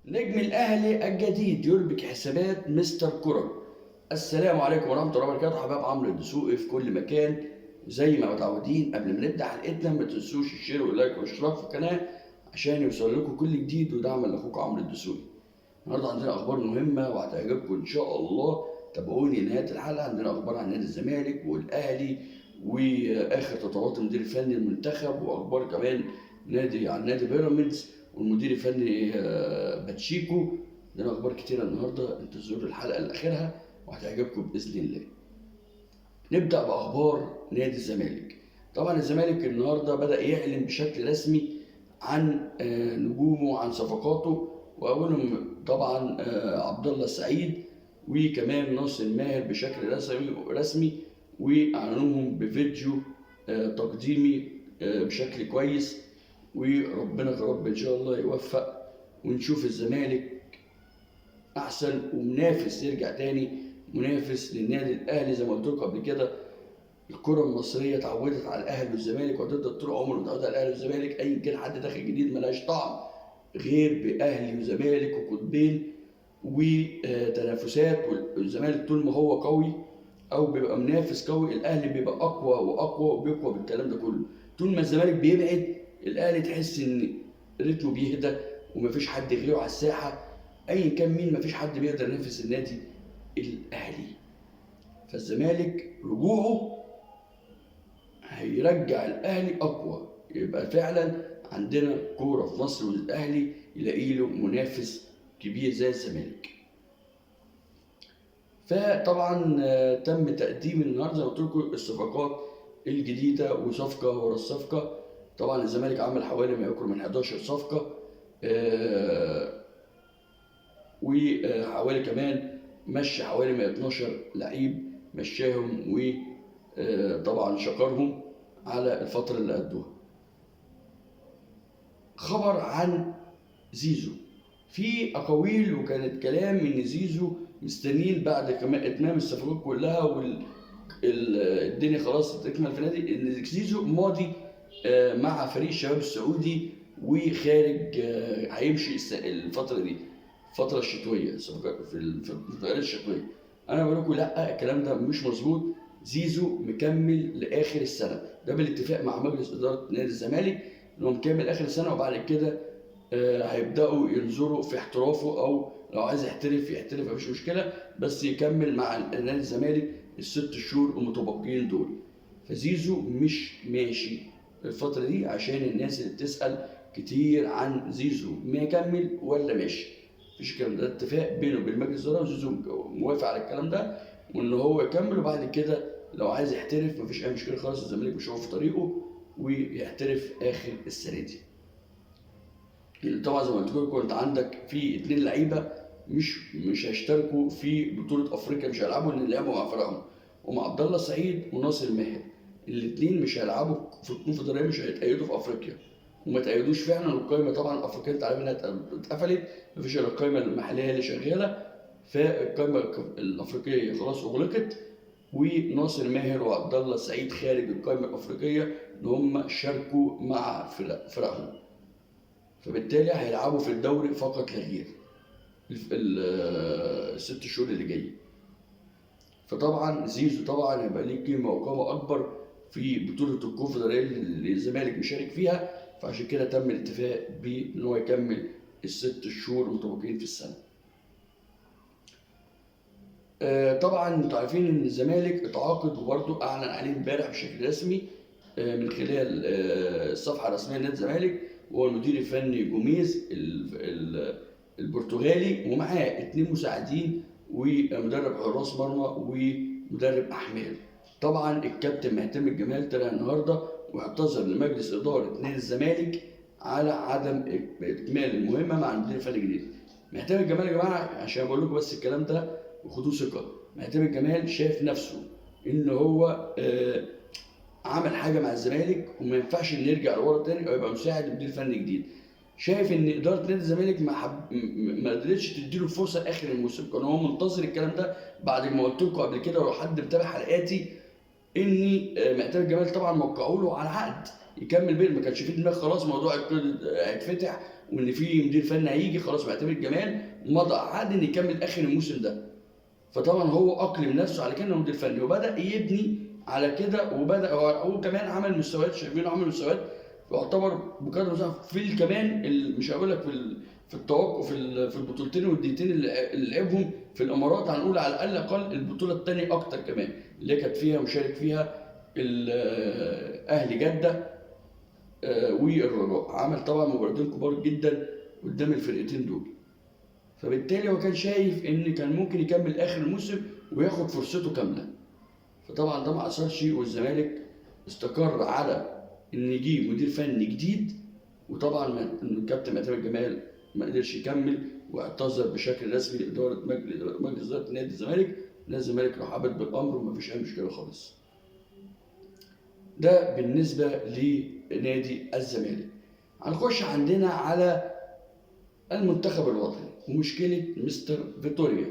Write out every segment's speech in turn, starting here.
نجم الأهلي الجديد يربك حسابات مستر كرة. السلام عليكم ورحمة الله وبركاته، حباب عمرو الدسوقي في كل مكان. زي ما متعودين قبل ما نبدأ حلقتنا ما تنسوش الشير واللايك والاشتراك في القناة عشان يوصل لكم كل جديد، ودعما لأخوكم عمرو الدسوقي. النهارده عندنا أخبار مهمة وهتعجبكم إن شاء الله، تابعوني لنهاية الحلقة. عندنا أخبار عن نادي الزمالك والأهلي وآخر تطورات المدير الفني المنتخب، وأخبار كمان عن نادي بيراميدز والمدير الفني باتشيكو. عندنا اخبار كتيره النهارده، انتظروا الحلقه لاخرها وهتعجبكم باذن الله. نبدا باخبار نادي الزمالك. طبعا الزمالك النهارده بدا يعلن بشكل رسمي عن نجومه وعن صفقاته، واولهم طبعا عبد الله السعيد وكمان ناصر ماهر بشكل رسمي، واعلنوهم بفيديو تقديمي بشكل كويس. وربنا يا رب ان شاء الله يوفق ونشوف الزمالك احسن ومنافس يرجع تاني، منافس للنادي الاهلي. زي ما قلت لكم قبل كده، الكره المصريه اتعودت على الاهلي والزمالك وهتفضل طول عمرها متعوده على الاهلي والزمالك. ايا كان حد داخل جديد ملهاش طعم غير باهلي وزمالك وقطبين وتنافسات. والزمالك طول ما هو قوي او بيبقى منافس قوي، الاهلي بيبقى اقوى واقوى وبيقوى بالكلام ده كله. طول ما الزمالك بيبعد، الاهلي تحس ان رتمه بيهدى ومفيش حد غيره على الساحه. ايا كان مين، مفيش حد بيقدر ينافس النادي الاهلي. فالزمالك رجوعه هيرجع الاهلي اقوى، يبقى فعلا عندنا كوره في مصر والاهلي يلاقي له منافس كبير زي الزمالك. فطبعا تم تقديم النهارده زي ما قلت لكم الصفقات الجديده وصفقه ورا الصفقه. طبعا الزمالك عمل حوالي ما يقرب من 11 صفقه، وحوالي كمان مشي حوالي 112 لعيب مشاهم، وطبعا شكرهم على الفتره اللي قدوها. خبر عن زيزو. في اقاويل وكانت كلام ان زيزو مستنيين بعد كمان اتمام الصفقات كلها والدنيا خلاص تكمل في النادي، ان زيزو ماضي مع فريق الشباب السعودي وخارج، هيمشي الفتره دي، الفتره الشتويه، في الفترات الشتويه. انا بقول لكم لا، الكلام ده مش مظبوط. زيزو مكمل لاخر السنه، ده بالاتفاق مع مجلس اداره نادي الزمالك انه مكمل اخر السنه، وبعد كده هيبداوا ينظروا في احترافه، او لو عايز يحترف يحترف مفيش مشكله، بس يكمل مع نادي الزمالك الست شهور المتبقيين دول. فزيزو مش ماشي الفتره دي، عشان الناس اللي بتسال كتير عن زيزو مكمل ولا ماشي. مفيش الكلام ده، اتفاق بينه وبين مجلس الاداره، وزيزو موافق على الكلام ده وان هو يكمل، وبعد كده لو عايز يحترف مفيش اي مشكله خالص. الزمالك مش هو في طريقه ويحترف اخر السنه دي. طبعا زي ما قلت لكم، انت عندك في 2 لعيبه مش هيشتركوا في بطوله افريقيا، مش هيلعبوا ان لعبوا مع فرقهم، هم عبد الله السعيد وناصر ماهر. الاثنين مش هيلعبوا في الكونفدراليه، مش هيتأيدوا في افريقيا، وما تأيدوش فعلا. والقائمه طبعا الافريقيه انت عارف انها اتقفلت، مفيش الا القائمه المحليه اللي شغاله، فالقائمه الافريقيه خلاص اغلقت. وناصر ماهر وعبد الله السعيد خارج القائمه الافريقيه ان هم شاركوا مع فرقهم، فبالتالي هيلعبوا في الدوري فقط لا غير الست شهور اللي جايه. فطبعا زيزو طبعا هيبقى ليه قيمه وقامه اكبر في بطوله الكونفدراليه اللي الزمالك مشارك فيها، فعشان كده تم الاتفاق بان هو يكمل الست شهور المتبقيين في السنه. طبعا انتوا عارفين ان الزمالك اتعاقد وبرضه اعلن عليه امبارح بشكل رسمي من خلال الصفحه الرسميه لنادي الزمالك، وهو المدير الفني جوميز البرتغالي، ومعاه 2 مساعدين ومدرب حراس مرمى ومدرب احمال. طبعا الكابتن مهتم الجمال طلع النهارده واعتذر لمجلس اداره نادي الزمالك على عدم اكمال المهمه مع المدير الفني الجديد. مهتم الجمال يا جماعه، عشان بقول لكم بس الكلام ده وخدوه ثقه، مهتم الجمال شايف نفسه ان هو عمل حاجه مع الزمالك وما ينفعش ان يرجع لورا تاني او يبقى مساعد لمدير فني جديد. شايف ان اداره نادي الزمالك ما قدرتش تديله فرصه لاخر الموسم، كان هو منتظر الكلام ده بعد ما قلت لكم قبل كده، ولو حد متابع حلقاتي اني معتمد الجمال طبعا موقعوا له على عقد يكمل بيه، ما كانش في دماغ خلاص موضوع هيتفتح وان في مدير فني هيجي خلاص معتمد جمال، مضى عقد ان يكمل اخر الموسم ده. فطبعا هو اقلم نفسه على كده مدير فني وبدا يبني على كده، وبدا هو كمان عمل مستويات، شايفينه عمل مستويات يعتبر بقدر المستطاع في كمان مش هقول لك في التوقف في البطولتين والدقيقتين اللي لعبهم في الامارات، هنقول على الاقل البطوله الثانيه اكتر كمان اللي كانت فيها مشارك فيها اهلي جده والرجاء، عمل طبعا مباراتين كبار جدا قدام الفرقتين دول. فبالتالي هو كان شايف ان كان ممكن يكمل اخر الموسم وياخد فرصته كامله. فطبعا ده ما حصلش، والزمالك استقر على ان يجيب مدير فني جديد، وطبعا الكابتن معتمد جمال ما قدرش يكمل واعتذر بشكل رسمي لاداره مجلس اداره نادي الزمالك. نادي الزمالك رحبت بالامر ومفيش اي مشكله خالص. ده بالنسبه لنادي الزمالك. هنخش عندنا على المنتخب الوطني ومشكله مستر فيتوريا.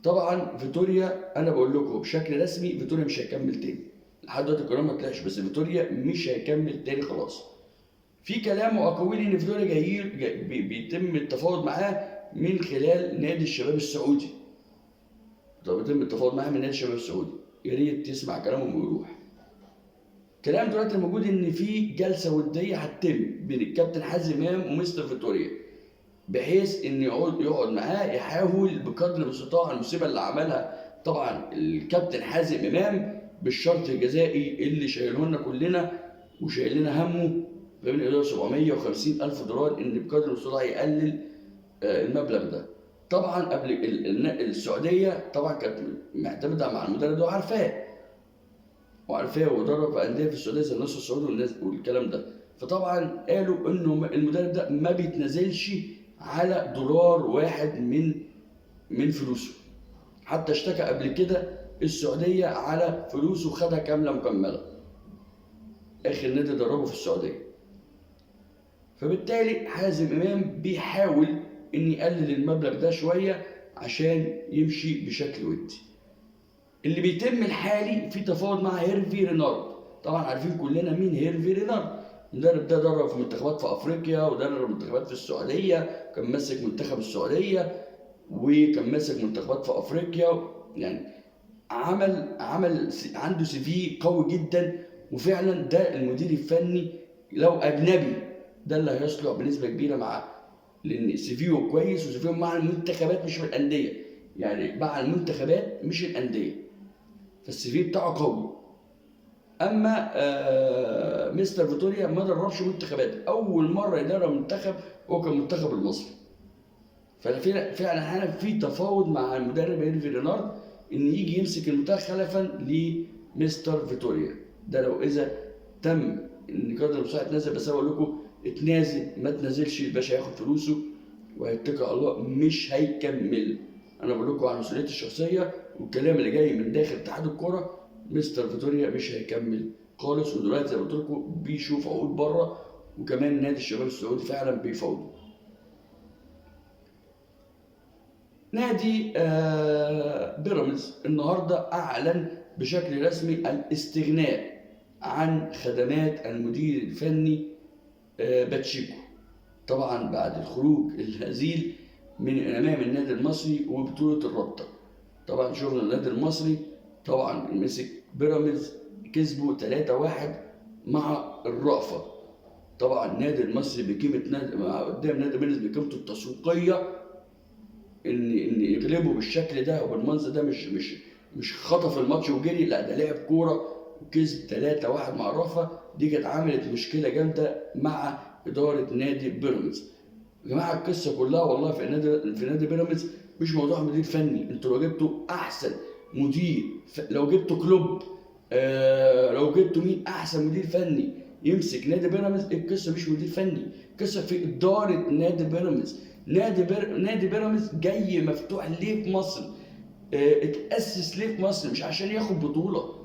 طبعا فيتوريا انا بقول لكم بشكل رسمي فيتوريا مش هيكمل تاني، لحد دلوقتي القرار ما طلعش، بس فيتوريا مش هيكمل تاني خلاص. في كلام واقاويل ان فيتوريا بيتم التفاوض معاه من خلال نادي الشباب السعودي. طب بيتم التفاوض معاه من نادي الشباب السعودي، يا ريت تسمع كلامهم ويروح. كلام دلوقتي موجود ان في جلسه وديه هتتم بين الكابتن حازم امام ومستر فيتوريا، بحيث ان يقعد معاه يحاول بقدر المستطاع المصيبه اللي عملها طبعا الكابتن حازم امام بالشرط الجزائي اللي شايله لنا كلنا وشايل لنا همه بين 750 الف دولار، ان بقدر المستطاع يقلل المبلغ ده. طبعا قبل السعوديه طبعا كانت معتمده مع المدرب ده وعارفاه ودرب في انديه في السعوديه زي النصر السعودي والكلام ده. فطبعا قالوا انه المدرب ده ما بيتنازلش على دولار واحد من فلوسه، حتى اشتكى قبل كده السعوديه على فلوسه خدها كامله مكمله، اخر نادي دربه في السعوديه. فبالتالي حازم امام بيحاول ان يقلل المبلغ ده شويه عشان يمشي بشكل ودي. اللي بيتم الحالي في تفاوض مع هيرفي رينارد. طبعا عارفين كلنا مين هيرفي رينارد، المدرب ده درب في منتخبات في افريقيا ودرب منتخبات في السعوديه، كان ماسك منتخب السعوديه وكان ماسك منتخبات في افريقيا، يعني عنده سي في قوي جدا، وفعلا ده المدير الفني لو اجنبي ده اللي هيصلح بنسبه كبيره معاه، لان سي فيه كويس وسي فيه مع المنتخبات مش في الانديه، يعني مع المنتخبات مش الانديه، فالسي في بتاعه قوي. اما مستر فيتوريا ما دربش منتخبات، اول مره يدرب منتخب هو كان المنتخب المصري. ففعلا احنا في تفاوض مع المدرب هيرفي رينارد ان يجي يمسك المنتخب خلفا لمستر فيتوريا، ده لو اذا تم ان قدر المساعد يتنازل. بس انا بقول لكم اتنازل ما تنازلش الباشا هياخد فلوسه وهيتكل على الله، مش هيكمل. انا بقول لكم عن مسؤوليتي الشخصيه والكلام اللي جاي من داخل اتحاد الكوره، مستر فيتوريا مش هيكمل خالص، ودلوقتي زي ما قلت لكم بيشوف عقود بره، وكمان نادي الشباب السعودي فعلا بيفاوضه. نادي بيراميدز النهارده اعلن بشكل رسمي الاستغناء عن خدمات المدير الفني باتشيكو، طبعا بعد الخروج الهزيل من امام النادي المصري وبطوله الرابطه. طبعا شغل النادي المصري طبعا مسك بيراميدز كسبوا 3-1 مع الرأفة. طبعا النادي المصري بقيمه نادي قدام نادي بيراميدز بقيمته التسويقيه ان يغلبه بالشكل ده وبالمنظر ده، مش خطف الماتش وجري، لا ده لعب كوره وكسب 3-1 مع الرأفة. دي كانت عملت مشكله جامده مع اداره نادي بيراميدز. يا جماعه القصه كلها والله في نادي بيراميدز مش موضوع مدير فني، انتوا لو جبتوا احسن مدير، لو جبتوا كلوب، لو جبتوا مين احسن مدير فني يمسك نادي بيراميدز، القصه مش مدير فني، القصه في اداره نادي بيراميدز. نادي بيراميدز جاي مفتوح ليه في مصر، اتاسس ليه في مصر، مش عشان ياخد بطوله.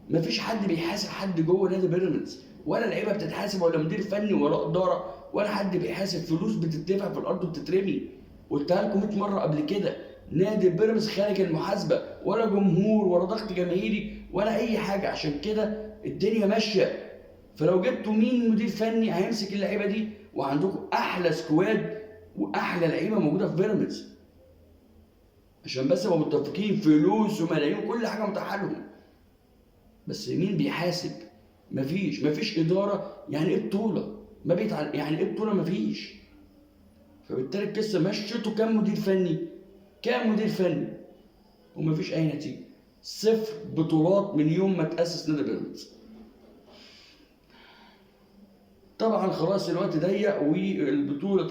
مفيش حد بيحاسب حد جوه نادي بيراميدز، ولا لعيبه بتتحاسب ولا مدير فني ولا اداره ولا حد بيحاسب، فلوس بتدفع في الارض وبتترمي. قلتها لكم 100 مره قبل كده، نادي بيراميدز خارج المحاسبه، ولا جمهور ولا ضغط جماهيري ولا اي حاجه، عشان كده الدنيا ماشيه. فلو جبتوا مين مدير فني هيمسك اللعيبه دي، وعندكم احلى سكواد واحلى لعيبه موجوده في بيراميدز. عشان بس نبقى متفقين، فلوس وملايين وكل حاجه متاحه لهم، بس مين بيحاسب؟ مفيش اداره. يعني ايه بطوله؟ ما يعني ايه بطوله؟ مفيش. فبالتالي القصه مشيتوا كام مدير فني؟ كام مدير فني؟ ومفيش اي نتيجه. 0 بطولات من يوم ما تاسس نادي بيراميدز. طبعا خلاص الوقت ضيق، والبطوله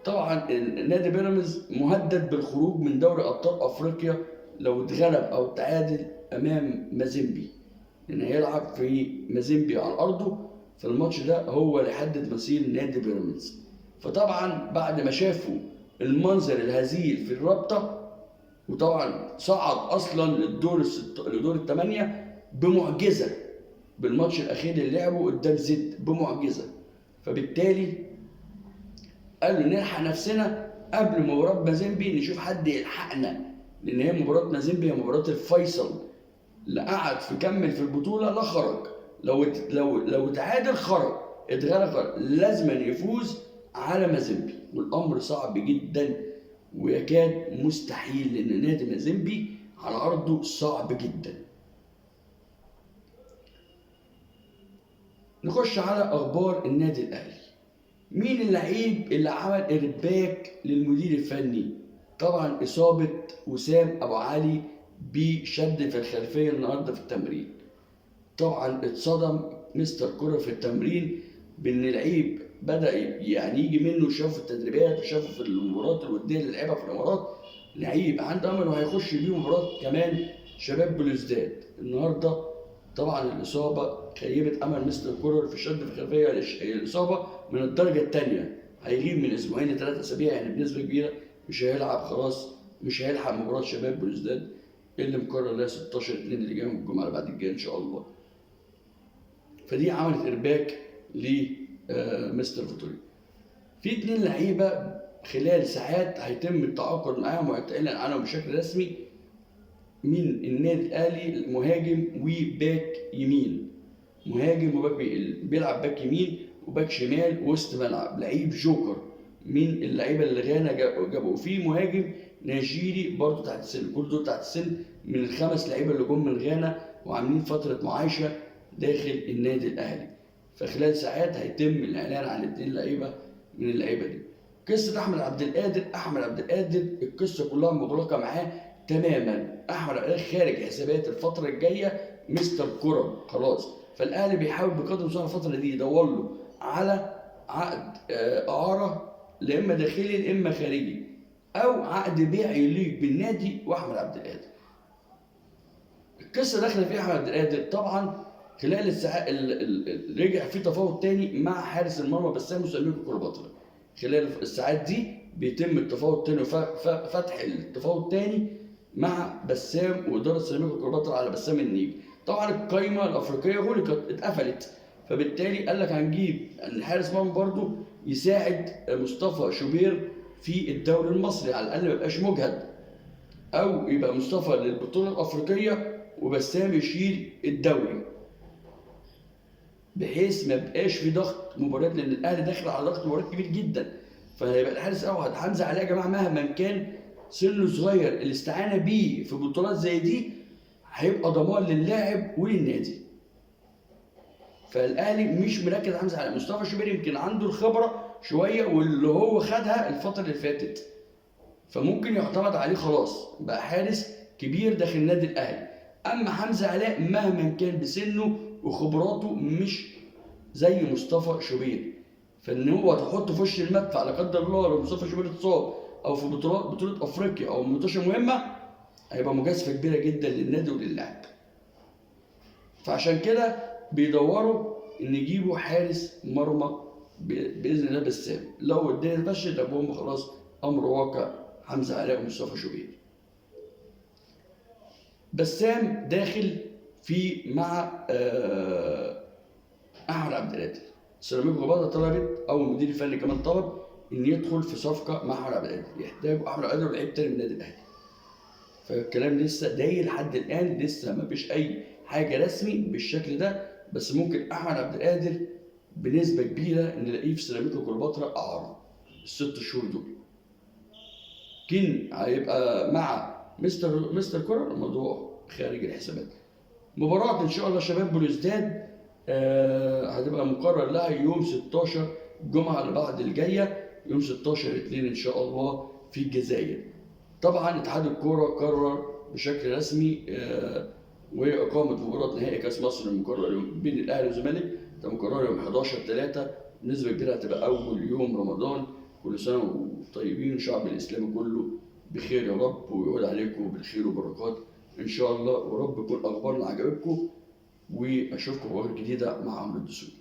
طبعا نادي بيراميدز مهدد بالخروج من دوري ابطال افريقيا لو اتغلب او تعادل امام مازيمبي، لان هيلعب في مازيمبي على ارضه، فالماتش ده هو اللي يحدد مصير نادي بيراميدز. فطبعا بعد ما شافوا المنظر الهزيل في الرابطه، وطبعا صعد اصلا لدور الثمانيه بمعجزه بالماتش الاخير اللي لعبه قدام زد بمعجزه، فبالتالي قالوا نلحق نفسنا قبل مباراه مازيمبي، نشوف حد يلحقنا، لان هي مباراه مازيمبي هي مباراه الفيصل. لا قعد كمل في البطوله لا خرج، لو تعادل خرج، اتغلب خرج، لازم يفوز على مازيمبي، والامر صعب جدا ويكاد مستحيل، لان نادي مازيمبي على ارضه صعب جدا. نخش على اخبار النادي الاهلي. مين اللعيب اللي عمل ارباك للمدير الفني؟ طبعا اصابه وسام ابو علي بشد في الخلفيه النهارده في التمرين. طبعا اتصدم مستر كولر في التمرين بان لعيب بدا يعني يجي منه، شافه في التدريبات وشافه في المباريات الوديه اللي لعبها في الامارات، لعيب عنده امل وهيخش بيه مباراه كمان شباب بلوزداد النهارده. طبعا الاصابه خيبت امل مستر كولر في شد في الخلفيه. الاصابه من الدرجه الثانيه، هيغيب من اسبوعين ل3 اسابيع، يعني بنسبه كبيره مش هيلعب خلاص، مش هيلحق مباراه شباب بلوزداد اللي مقرر لها 16/2 اللي جاي من الجمعه اللي بعد الجايه ان شاء الله. فدي عملت ارباك لمستر فيتوري. في 2 لعيبه خلال ساعات هيتم التعاقد معاهم وهيتعلن عنهم بشكل رسمي من النادي الاهلي، المهاجم وباك يمين. مهاجم وباك بيلعب باك يمين وباك شمال وسط ملعب، لعيب جوكر من اللعيبه اللي غانا جابوا. في مهاجم نيجيري برضه تحت السن، كل دول تحت السن من ال5 لعيبه اللي جم من غانا وعاملين فتره معايشه داخل النادي الاهلي. فخلال ساعات هيتم الاعلان عن 2 لعيبه من اللعيبه دي. قصه احمد عبد القادر القصه كلها مغلقه معاه تماما. احمد عبد القادر خارج حسابات الفتره الجايه، مستر كرة خلاص. فالاهلي بيحاول بقدر الامكان الفتره دي يدور له على عقد اعاره، لا اما داخلي لا اما خارجي، او عقد بيع يليق بالنادي واحمد عبد القادر. القصه داخله فيها احمد عبد القادر طبعا خلال الساعات رجع في تفاوض تاني مع حارس المرمى بسام وسمير كليوباترا. خلال الساعات دي بيتم التفاوض تاني وفتح التفاوض تاني مع بسام واداره سمير كليوباترا على بسام النيجي. طبعا القايمه الافريقيه غلقت اتقفلت، فبالتالي قال لك هنجيب الحارس مرمى برضه يساعد مصطفى شوبير في الدوري المصري، على الاقل ما يبقاش مجهد، او يبقى مصطفى للبطوله الافريقيه وبسام يشيل الدوري، بحيث ما يبقاش في ضغط مباريات، لان الاهلي داخل على ضغط مباريات كبير جدا. فهيبقى الحارس اوعد حمزه عليه يا جماعه، مهما كان سنه صغير، الاستعانه بيه في بطولات زي دي هيبقى ضمان للاعب وللنادي. فالاهلي مش مركز حمزه على مصطفى شوبير، يمكن عنده الخبره شويه واللي هو خدها الفتره اللي فاتت، فممكن يعتمد عليه خلاص، بقى حارس كبير داخل النادي الاهلي. اما حمزه علاء مهما كان بسنه وخبراته مش زي مصطفى شوبير، فان هو تحطه في وش المدفع لا قدر الله لو مصطفى شوبير اتصاب او في بطوله افريقيا او ماتشات مهمه، هيبقى مجازفه كبيره جدا للنادي وللاعب. فعشان كده بيدوروا ان يجيبوا حارس مرمى باذن الله بسام. لو الدنيا مشيت يبقى هم خلاص امر واقع حمزه علاء ومصطفى شوبير. بسام داخل في مع احمد عبد القادر. سيراميكا كليوباترا طلبت او المدير الفني كمان طلب ان يدخل في صفقه مع احمد عبد القادر، يحتاجوا احمد عبد القادر ولعيب تاني من النادي الاهلي. فالكلام لسه داير لحد الان، لسه ما فيش اي حاجه رسمي بالشكل ده، بس ممكن احمد عبد القادر بنسبه كبيره نلاقيه في سيراميكا كليوباترا اعاره الست شهور دول. كين هيبقى مع مستر كولر، الموضوع خارج الحسابات. مباراة ان شاء الله شباب بلوزداد هتبقى مقرر لها يوم 16 الجمعة اللي بعد الجاية، يوم 16 2 ان شاء الله في الجزائر. طبعا اتحاد الكورة قرر بشكل رسمي وإقامة مباراة نهائي كأس مصر المقرر بين الأهلي والزمالك، ده مقرر يوم 11/3، بنسبة كبيرة هتبقى أول يوم رمضان. كل سنة وانتم طيبين والشعب الإسلامي كله بخير يا رب، ويعود عليكم بالخير وبركات إن شاء الله، ورب يكون أخبارنا عجبتكم، وأشوفكم في أخبار جديدة مع عمرو الدسوقي.